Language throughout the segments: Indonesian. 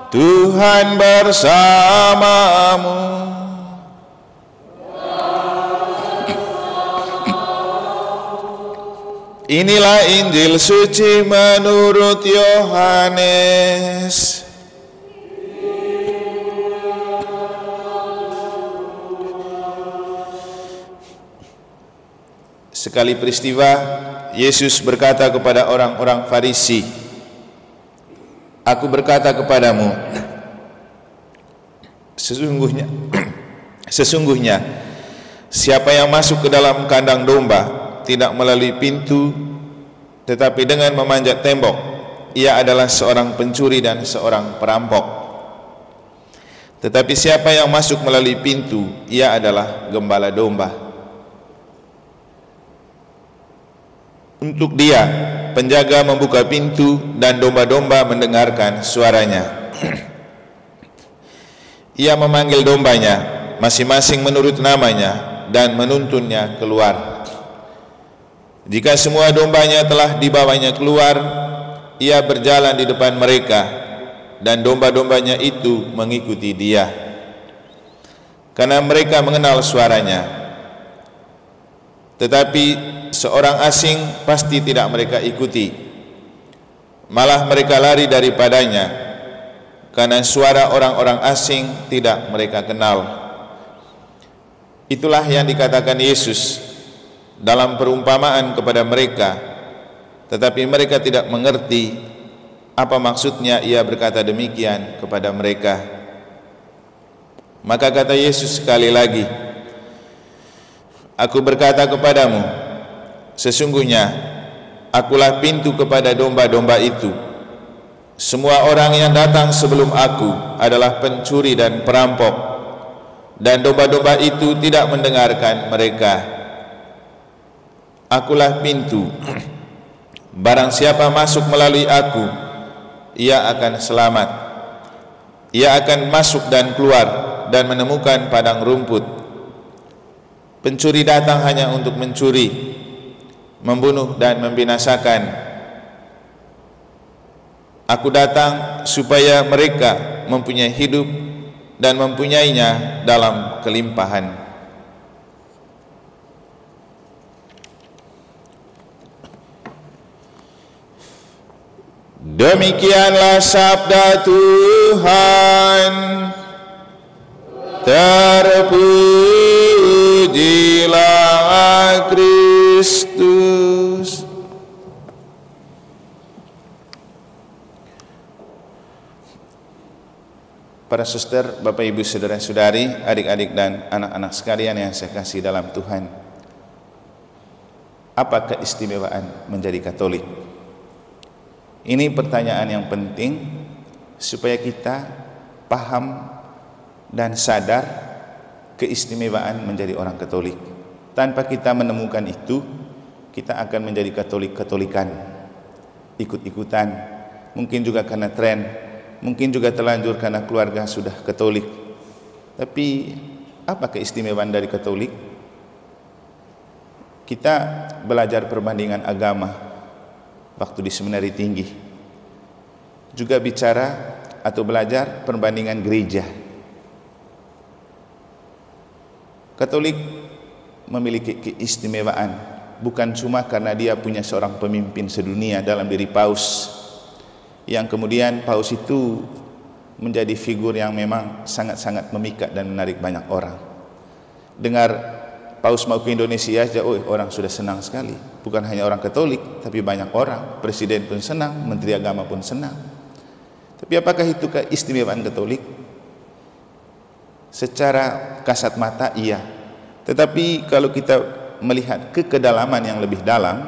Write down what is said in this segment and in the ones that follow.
Tuhan bersamamu. Inilah Injil suci menurut Yohanes. Sekali peristiwa, Yesus berkata kepada orang-orang Farisi, "Aku berkata kepadamu, sesungguhnya siapa yang masuk ke dalam kandang domba tidak melalui pintu, tetapi dengan memanjat tembok, ia adalah seorang pencuri dan seorang perampok. Tetapi siapa yang masuk melalui pintu, ia adalah gembala domba. Untuk dia, penjaga membuka pintu dan domba-domba mendengarkan suaranya. Ia memanggil dombanya, masing-masing menurut namanya, dan menuntunnya keluar. Jika semua dombanya telah dibawanya keluar, ia berjalan di depan mereka, dan domba-dombanya itu mengikuti dia, karena mereka mengenal suaranya. Tetapi seorang asing pasti tidak mereka ikuti, malah mereka lari daripadanya, karena suara orang-orang asing tidak mereka kenal." Itulah yang dikatakan Yesus dalam perumpamaan kepada mereka, tetapi mereka tidak mengerti apa maksudnya ia berkata demikian kepada mereka. Maka kata Yesus sekali lagi, "Aku berkata kepadamu, sesungguhnya akulah pintu kepada domba-domba itu. Semua orang yang datang sebelum aku adalah pencuri dan perampok, dan domba-domba itu tidak mendengarkan mereka. Akulah pintu. Barang siapa masuk melalui aku, ia akan selamat. Ia akan masuk dan keluar dan menemukan padang rumput. Pencuri datang hanya untuk mencuri, membunuh dan membinasakan. Aku datang supaya mereka mempunyai hidup dan mempunyainya dalam kelimpahan." Demikianlah sabda Tuhan. Terpujilah Kristus. Para suster, Bapak Ibu, saudara-saudari, adik-adik dan anak-anak sekalian yang saya kasih dalam Tuhan, apa keistimewaan menjadi Katolik? Ini pertanyaan yang penting supaya kita paham dan sadar keistimewaan menjadi orang Katolik. Tanpa kita menemukan itu, kita akan menjadi Katolik-Katolikan, ikut-ikutan, mungkin juga karena tren, mungkin juga terlanjur karena keluarga sudah Katolik. Tapi apa keistimewaan dari Katolik? Kita belajar perbandingan agama waktu di seminari tinggi, juga bicara atau belajar perbandingan gereja. Katolik memiliki keistimewaan bukan cuma karena dia punya seorang pemimpin sedunia dalam diri Paus, yang kemudian Paus itu menjadi figur yang memang sangat-sangat memikat dan menarik banyak orang. Dengar Paus mau ke Indonesia aja, orang sudah senang sekali. Bukan hanya orang Katolik, tapi banyak orang, presiden pun senang, menteri agama pun senang. Tapi apakah itu keistimewaan Katolik? Secara kasat mata iya, tetapi kalau kita melihat ke kedalaman yang lebih dalam,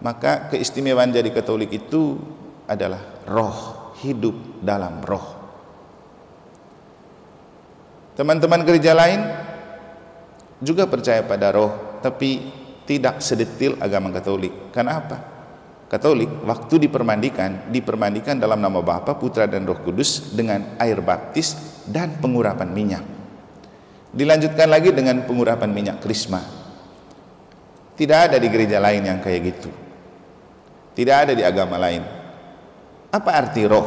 maka keistimewaan jadi Katolik itu adalah roh, hidup dalam roh. Teman-teman gereja lain juga percaya pada roh, tapi tidak sedetil agama Katolik. Karena apa? Katolik waktu dipermandikan dalam nama Bapa, Putra dan Roh Kudus dengan air baptis dan pengurapan minyak. Dilanjutkan lagi dengan pengurapan minyak krisma. Tidak ada di gereja lain yang kayak gitu. Tidak ada di agama lain. Apa arti roh?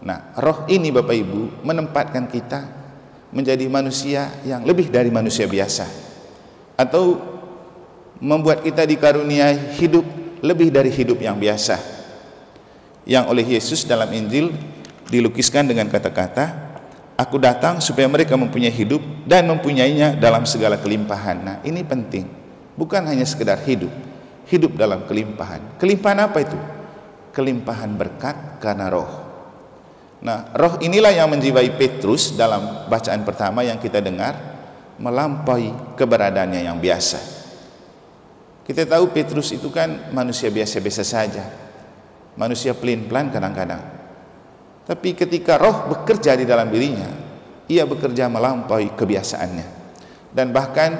Nah, roh ini Bapak Ibu menempatkan kita menjadi manusia yang lebih dari manusia biasa, atau membuat kita dikaruniai hidup lebih dari hidup yang biasa, yang oleh Yesus dalam Injil dilukiskan dengan kata-kata, "Aku datang supaya mereka mempunyai hidup dan mempunyainya dalam segala kelimpahan." Nah, ini penting, bukan hanya sekedar hidup dalam kelimpahan. Kelimpahan apa itu? Kelimpahan berkat karena roh. Nah, roh inilah yang menjiwai Petrus dalam bacaan pertama yang kita dengar, melampaui keberadaannya yang biasa. Kita tahu Petrus itu kan manusia biasa-biasa saja, manusia pelin-pelan kadang-kadang. Tapi ketika roh bekerja di dalam dirinya, ia bekerja melampaui kebiasaannya. Dan bahkan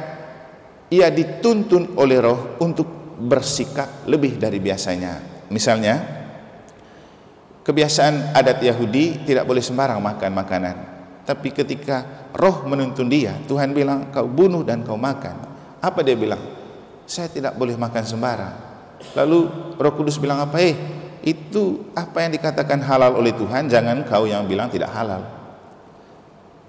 ia dituntun oleh roh untuk bersikap lebih dari biasanya. Misalnya, kebiasaan adat Yahudi tidak boleh sembarang makan makanan. Tapi ketika roh menuntun dia, Tuhan bilang, "Kau bunuh dan kau makan." Apa dia bilang? "Saya tidak boleh makan sembarang." Lalu Roh Kudus bilang apa? Itu apa yang dikatakan halal oleh Tuhan, jangan kau yang bilang tidak halal.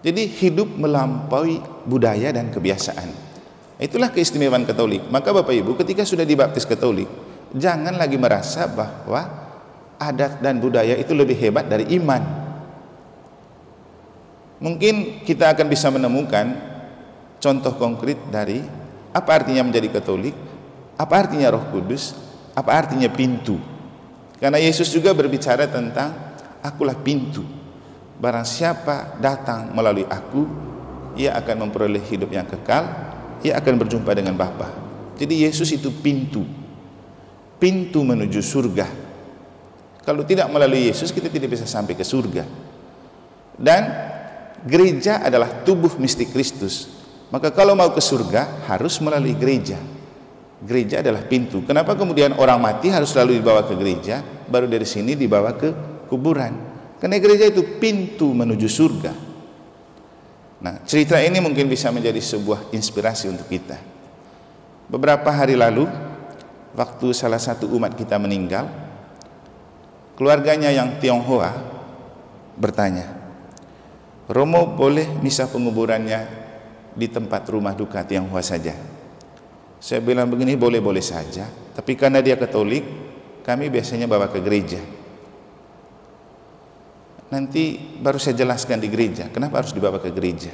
Jadi hidup melampaui budaya dan kebiasaan. Itulah keistimewaan Katolik. Maka Bapak Ibu, ketika sudah dibaptis Katolik, jangan lagi merasa bahwa adat dan budaya itu lebih hebat dari iman. Mungkin kita akan bisa menemukan contoh konkret dari apa artinya menjadi Katolik, apa artinya Roh Kudus, apa artinya pintu. Karena Yesus juga berbicara tentang akulah pintu. Barang siapa datang melalui aku, ia akan memperoleh hidup yang kekal, ia akan berjumpa dengan Bapa. Jadi Yesus itu pintu, pintu menuju surga. Kalau tidak melalui Yesus, kita tidak bisa sampai ke surga. Dan gereja adalah tubuh mistik Kristus. Maka kalau mau ke surga harus melalui gereja. Gereja adalah pintu. Kenapa kemudian orang mati harus selalu dibawa ke gereja, baru dari sini dibawa ke kuburan? Karena gereja itu pintu menuju surga. Nah, cerita ini mungkin bisa menjadi sebuah inspirasi untuk kita. Beberapa hari lalu, waktu salah satu umat kita meninggal, keluarganya yang Tionghoa bertanya, "Romo boleh misa penguburannya di tempat rumah duka Tionghoa saja?" Saya bilang begini, boleh-boleh saja, tapi karena dia Katolik, kami biasanya bawa ke gereja. Nanti baru saya jelaskan di gereja, kenapa harus dibawa ke gereja.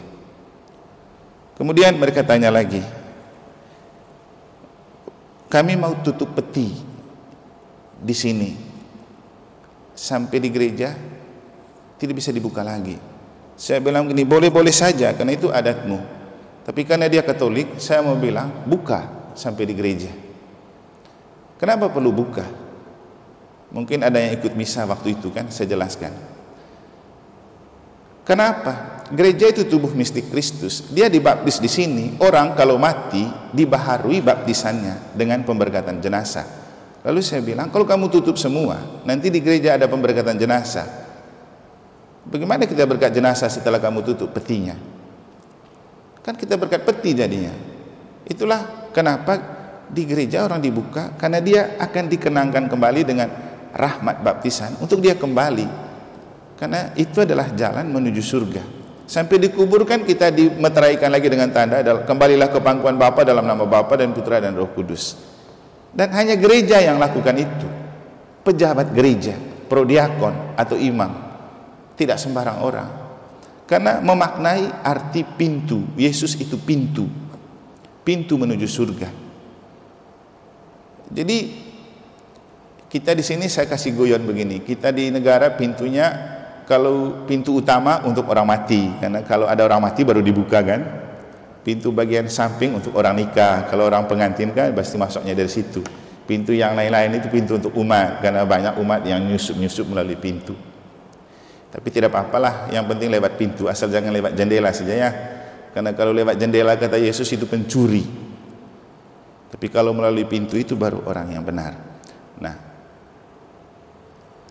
Kemudian mereka tanya lagi, "Kami mau tutup peti di sini, sampai di gereja tidak bisa dibuka lagi." Saya bilang begini, boleh-boleh saja, karena itu adatmu. Tapi karena dia Katolik, saya mau bilang buka sampai di gereja. Kenapa perlu buka? Mungkin ada yang ikut misa waktu itu kan, saya jelaskan. Kenapa? Gereja itu tubuh mistik Kristus. Dia dibaptis di sini. Orang kalau mati dibaharui baptisannya dengan pemberkatan jenazah. Lalu saya bilang, kalau kamu tutup semua, nanti di gereja ada pemberkatan jenazah. Bagaimana kita berkat jenazah setelah kamu tutup petinya? Kan kita berkat peti jadinya. Itulah kenapa di gereja orang dibuka, karena dia akan dikenangkan kembali dengan rahmat baptisan untuk dia kembali. Karena itu adalah jalan menuju surga. Sampai dikuburkan kita dimeteraikan lagi dengan tanda, kembalilah ke pangkuan Bapa dalam nama Bapa dan Putra dan Roh Kudus. Dan hanya gereja yang lakukan itu. Pejabat gereja, prodiakon atau imam, tidak sembarang orang. Karena memaknai arti pintu. Yesus itu pintu, pintu menuju surga. Jadi kita di sini saya kasih guyon begini, kita di negara pintunya, kalau pintu utama untuk orang mati, karena kalau ada orang mati baru dibuka kan. Pintu bagian samping untuk orang nikah, kalau orang pengantin kan pasti masuknya dari situ. Pintu yang lain-lain itu pintu untuk umat, karena banyak umat yang nyusup-nyusup melalui pintu. Tapi tidak apa-apalah, yang penting lewat pintu, asal jangan lewat jendela saja ya. Karena kalau lewat jendela kata Yesus itu pencuri. Tapi kalau melalui pintu itu baru orang yang benar. Nah,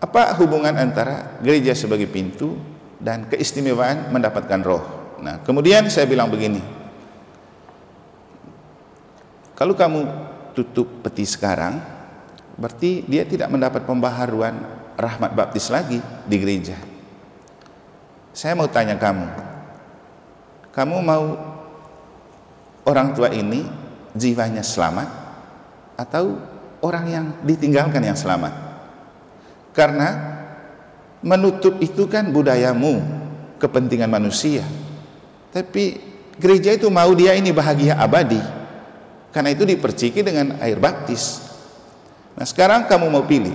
apa hubungan antara gereja sebagai pintu dan keistimewaan mendapatkan roh? Nah, kemudian saya bilang begini, kalau kamu tutup peti sekarang, berarti dia tidak mendapat pembaharuan rahmat baptis lagi di gereja. Saya mau tanya kamu mau orang tua ini jiwanya selamat atau orang yang ditinggalkan yang selamat? Karena menutup itu kan budayamu, kepentingan manusia. Tapi gereja itu mau dia ini bahagia abadi. Karena itu diperciki dengan air baptis. Nah sekarang kamu mau pilih,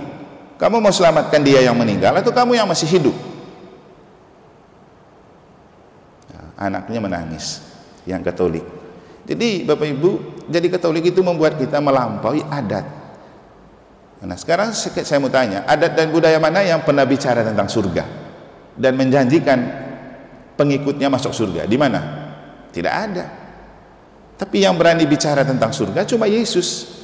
kamu mau selamatkan dia yang meninggal atau kamu yang masih hidup? Nah, anaknya menangis, yang Katolik. Jadi Bapak Ibu, jadi Katolik itu membuat kita melampaui adat. Nah sekarang saya mau tanya, adat dan budaya mana yang pernah bicara tentang surga dan menjanjikan pengikutnya masuk surga? Di mana? Tidak ada. Tapi yang berani bicara tentang surga cuma Yesus,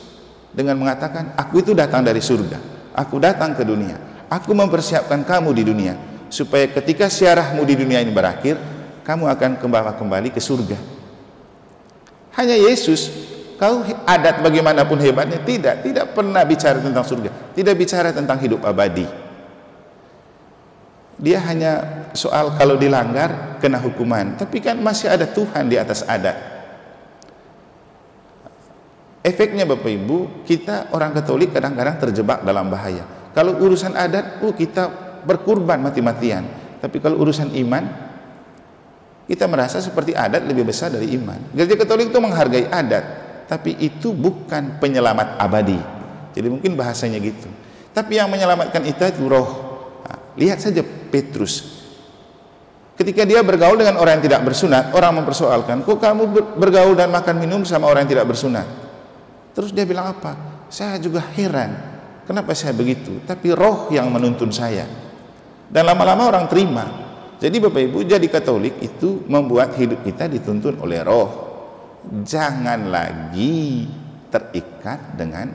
dengan mengatakan, aku itu datang dari surga, aku datang ke dunia, aku mempersiapkan kamu di dunia supaya ketika siarahmu di dunia ini berakhir, kamu akan kembali ke surga. Hanya Yesus. Kau adat bagaimanapun hebatnya tidak pernah bicara tentang surga, tidak bicara tentang hidup abadi. Dia hanya soal kalau dilanggar kena hukuman, tapi kan masih ada Tuhan di atas adat. Efeknya Bapak Ibu, kita orang Katolik kadang-kadang terjebak dalam bahaya. Kalau urusan adat, kita berkurban mati-matian. Tapi kalau urusan iman, kita merasa seperti adat lebih besar dari iman. Gereja Katolik itu menghargai adat, tapi itu bukan penyelamat abadi. Jadi mungkin bahasanya gitu. Tapi yang menyelamatkan itu roh. Nah, lihat saja Petrus. Ketika dia bergaul dengan orang yang tidak bersunat, orang mempersoalkan, kok kamu bergaul dan makan minum sama orang yang tidak bersunat? Terus dia bilang apa? Saya juga heran, kenapa saya begitu? Tapi roh yang menuntun saya. Dan lama-lama orang terima. Jadi Bapak Ibu, jadi Katolik itu membuat hidup kita dituntun oleh roh. Jangan lagi terikat dengan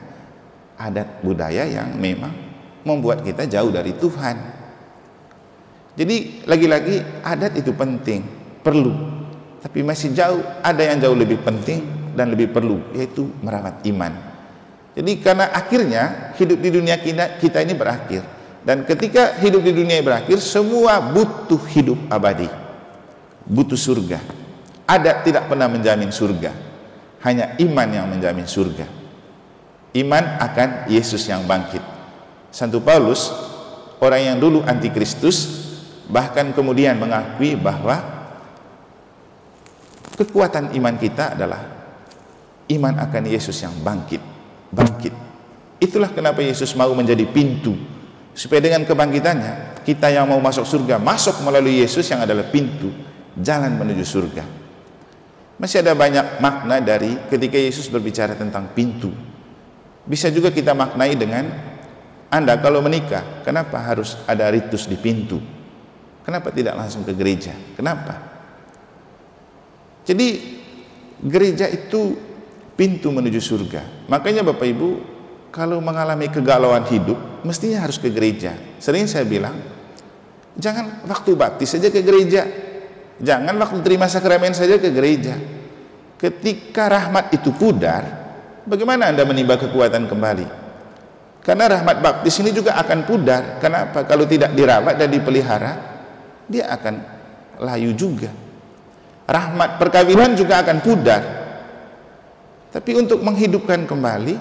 adat budaya yang memang membuat kita jauh dari Tuhan. Jadi lagi-lagi adat itu penting, perlu, tapi masih jauh, ada yang jauh lebih penting dan lebih perlu, yaitu merawat iman. Jadi karena akhirnya hidup di dunia kita ini berakhir, dan ketika hidup di dunia berakhir, semua butuh hidup abadi, butuh surga. Adat tidak pernah menjamin surga, hanya iman yang menjamin surga. Iman akan Yesus yang bangkit. Santo Paulus, orang yang dulu antikristus, bahkan kemudian mengakui bahwa kekuatan iman kita adalah iman akan Yesus yang bangkit. Itulah kenapa Yesus mau menjadi pintu, supaya dengan kebangkitannya kita yang mau masuk surga masuk melalui Yesus yang adalah pintu, jalan menuju surga. Masih ada banyak makna dari ketika Yesus berbicara tentang pintu. Bisa juga kita maknai dengan, Anda kalau menikah, kenapa harus ada ritus di pintu? Kenapa tidak langsung ke gereja? Kenapa? Jadi gereja itu pintu menuju surga. Makanya Bapak Ibu, kalau mengalami kegalauan hidup, mestinya harus ke gereja. Sering saya bilang, jangan waktu baptis saja ke gereja, jangan waktu terima sakramen saja ke gereja. Ketika rahmat itu pudar, bagaimana Anda menimba kekuatan kembali? Karena rahmat baptis ini juga akan pudar. Kenapa? Kalau tidak dirawat dan dipelihara, dia akan layu juga. Rahmat perkawinan juga akan pudar. Tapi untuk menghidupkan kembali,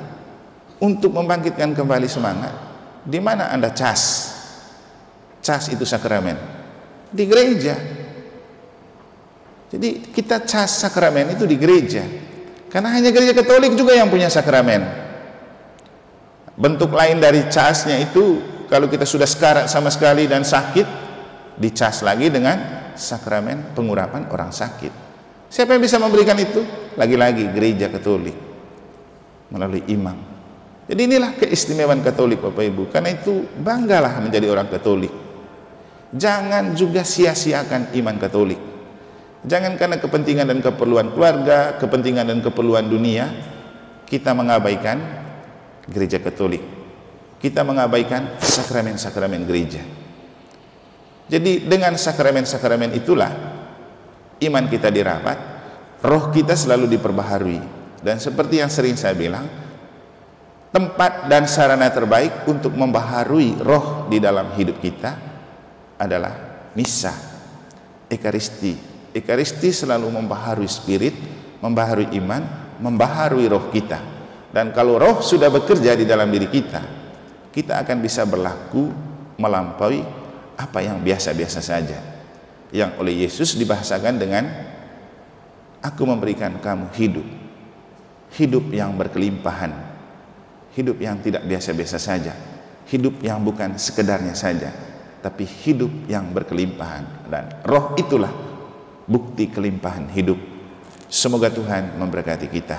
untuk membangkitkan kembali semangat, di mana Anda cas? Cas itu sakramen. Di gereja. Jadi kita cas sakramen itu di gereja. Karena hanya gereja Katolik juga yang punya sakramen. Bentuk lain dari casnya itu, kalau kita sudah sekarat sama sekali dan sakit, dicas lagi dengan sakramen pengurapan orang sakit. Siapa yang bisa memberikan itu? Lagi-lagi gereja Katolik melalui imam. Jadi inilah keistimewaan Katolik Bapak Ibu. Karena itu banggalah menjadi orang Katolik. Jangan juga sia-siakan iman Katolik. Jangan karena kepentingan dan keperluan keluarga, kepentingan dan keperluan dunia, kita mengabaikan gereja Katolik. Kita mengabaikan sakramen-sakramen gereja. Jadi dengan sakramen-sakramen itulah iman kita dirawat, roh kita selalu diperbaharui. Dan seperti yang sering saya bilang, tempat dan sarana terbaik untuk membaharui roh di dalam hidup kita adalah misa. ekaristi. Ekaristi selalu membaharui spirit, membaharui iman, membaharui roh kita. Dan kalau roh sudah bekerja di dalam diri kita, kita akan bisa berlaku melampaui apa yang biasa-biasa saja, yang oleh Yesus dibahasakan dengan aku memberikan kamu hidup, hidup yang berkelimpahan, hidup yang tidak biasa-biasa saja, hidup yang bukan sekedarnya saja, tapi hidup yang berkelimpahan. Dan roh itulah bukti kelimpahan hidup. Semoga Tuhan memberkati kita.